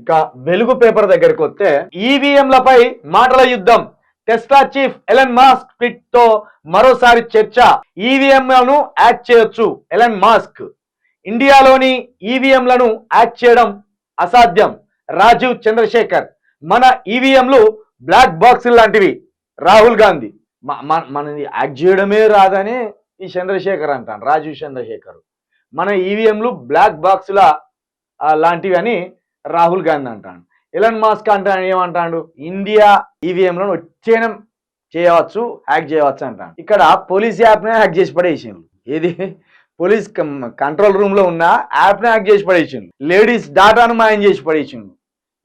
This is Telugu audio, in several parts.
ఇక వెలుగు పేపర్ దగ్గరికి వస్తే ఈవీఎంలపై మాటల యుద్ధం. Tesla chief Elon Musk tweet తో మరోసారి చర్చ. ఈవీఎంలను యాక్ట్ చేయొచ్చు ఎలన్ మాస్క్. ఇండియాలోని ఈవీఎంలను యాక్ట్ చేయడం అసాధ్యం. రాజీవ్ చంద్రశేఖర్. మన ఈవీఎంలు బ్లాక్ బాక్స్ లాంటివి. రాహుల్ గాంధీ. మనది యాక్ట్ చేయడమే రాదని ఈ చంద్రశేఖర్ అంటాను, రాజీవ్ చంద్రశేఖర్. మన ఈవీఎంలు బ్లాక్ బాక్సుల లాంటివి అని రాహుల్ గాంధీ అంటాడు. ఎలన్ మాస్క్ అంటాడు ఏమంటాడు, ఇండియా ఈవీఎంలను వచ్చేనం చేయవచ్చు, హ్యాక్ చేయవచ్చు అంటాడు. ఇక్కడ పోలీస్ యాప్నే హ్యాక్ చేసి పడేసిండు. ఏది పోలీస్ కంట్రోల్ రూమ్ లో ఉన్న యాప్నే హ్యాక్ చేసి పడేసిండు. లేడీస్ డాటాను మాయం చేసి పడేసిండు.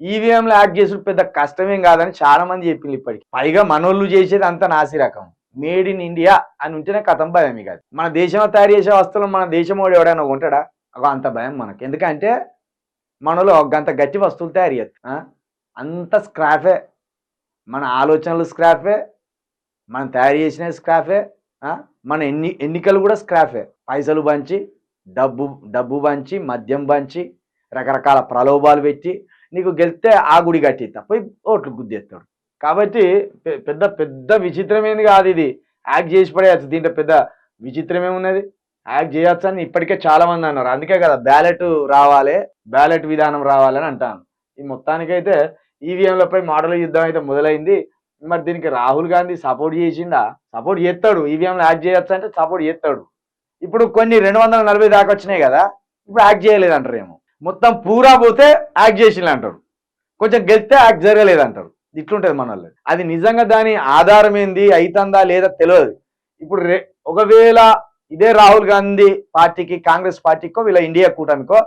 ఈవీఎంలు హ్యాక్ చేసి పెద్ద కష్టమేం కాదని చాలా మంది చెప్పింది ఇప్పటికి. పైగా మనోళ్ళు చేసేది అంత నాసి రకం. మేడ్ ఇన్ ఇండియా అని ఉంటేనే కథం భయం. ఇక మన దేశంలో తయారు చేసే వస్తువులు మన దేశం వాడు ఎవడైనా ఉంటాడా? అంత భయం మనకి. ఎందుకంటే మనలో గంత గట్టి వస్తువులు తయారు చేస్తారు, అంత స్క్రాఫే. మన ఆలోచనలు స్క్రాఫే, మనం తయారు చేసిన స్క్రాఫే, మన ఎన్నికలు కూడా స్క్రాఫే. పైసలు పంచి, డబ్బు పంచి, మద్యం పంచి, రకరకాల ప్రలోభాలు పెట్టి నీకు గెలిస్తే ఆ గుడి కట్టిస్తా పోయి ఓట్లు గుద్దేస్తాడు. కాబట్టి పెద్ద పెద్ద విచిత్రమేంది కాదు ఇది. యాక్ట్ చేసి పడేయచ్చు. దీంట్లో పెద్ద విచిత్రమేమున్నది? యాక్ట్ చేయొచ్చు అని ఇప్పటికే చాలా మంది అన్నారు. అందుకే కదా బ్యాలెట్ రావాలి, బ్యాలెట్ విధానం రావాలని అంటాను. ఈ మొత్తానికైతే ఈవీఎంలపై మోడల్ యుద్ధం అయితే మొదలైంది. మరి దీనికి రాహుల్ గాంధీ సపోర్ట్ చేసిండా? సపోర్ట్ చేస్తాడు. ఈవీఎంలు యాక్ట్ చేయొచ్చు అంటే సపోర్ట్ చేస్తాడు. ఇప్పుడు కొన్ని 240 దాకా వచ్చినాయి కదా, ఇప్పుడు యాక్ట్ చేయలేదు అంటారేమో. మొత్తం పూరా పోతే యాక్ట్ చేసిండు అంటారు, కొంచెం గెలిస్తే యాక్ట్ జరగలేదంటారు. ఇట్లుంటుంది మన వాళ్ళు. అది నిజంగా దాని ఆధారం ఏంది, అవుతుందా లేదా తెలియదు. ఇప్పుడు ఒకవేళ ఇదే రాహుల్ గాంధీ పార్టీకి, కాంగ్రెస్ పార్టీకో, వీళ్ళ ఇండియా కూటమికో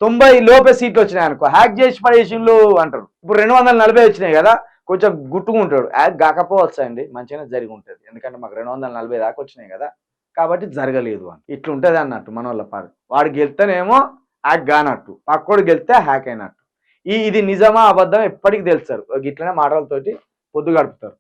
90 లోపే సీట్లు వచ్చినాయి అనుకో, హ్యాక్ చేసి పడేసిండ్లు అంటారు. ఇప్పుడు 240 వచ్చినాయి కదా, కొంచెం గుట్టుకుంటాడు. హ్యాక్ కాకపోవచ్చు అండి, మంచిగానే జరిగి ఉంటుంది. ఎందుకంటే మాకు 240 దాకా వచ్చినాయి కదా, కాబట్టి జరగలేదు అని. ఇట్లుంటది అన్నట్టు మన వాళ్ళ పార్టీ. వాడు గెలిస్తేనేమో హ్యాక్ కానట్టు, పక్కోడు గెలిస్తే హ్యాక్ అయినట్టు. ఇది నిజమా అబద్ధం ఎప్పటికి తెలుస్తారు. ఇట్లనే మాటలతోటి పొద్దు గడుపుతారు.